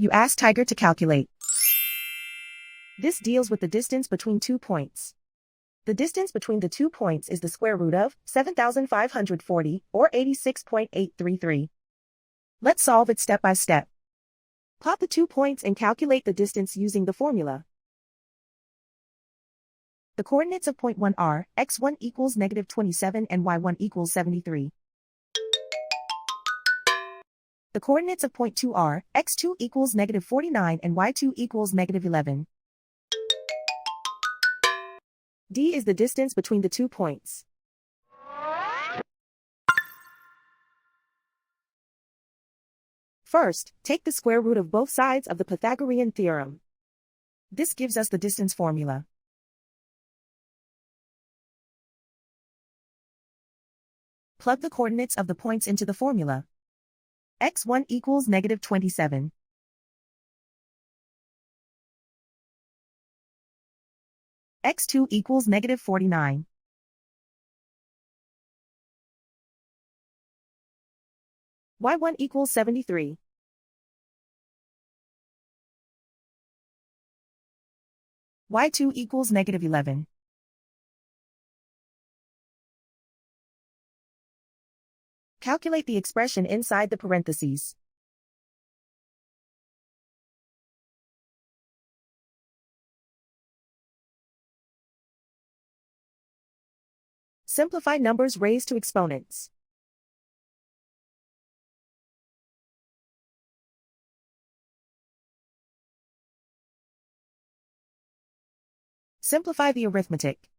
You ask Tiger to calculate. This deals with the distance between 2 points. The distance between the 2 points is the square root of 7,540, or 86.833. Let's solve it step by step. Plot the 2 points and calculate the distance using the formula. The coordinates of point 1 are, x1 equals negative 27 and y1 equals 73. The coordinates of point 2 are, x2 equals negative 49 and y2 equals negative 11. D is the distance between the 2 points. First, take the square root of both sides of the Pythagorean theorem. This gives us the distance formula. Plug the coordinates of the points into the formula. x1 equals negative 27. x2 equals negative 49. y1 equals 73. y2 equals negative 11. Calculate the expression inside the parentheses. Simplify numbers raised to exponents. Simplify the arithmetic.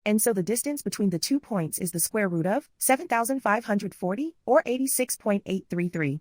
And so the distance between the 2 points is the square root of 7,540, or 86.833.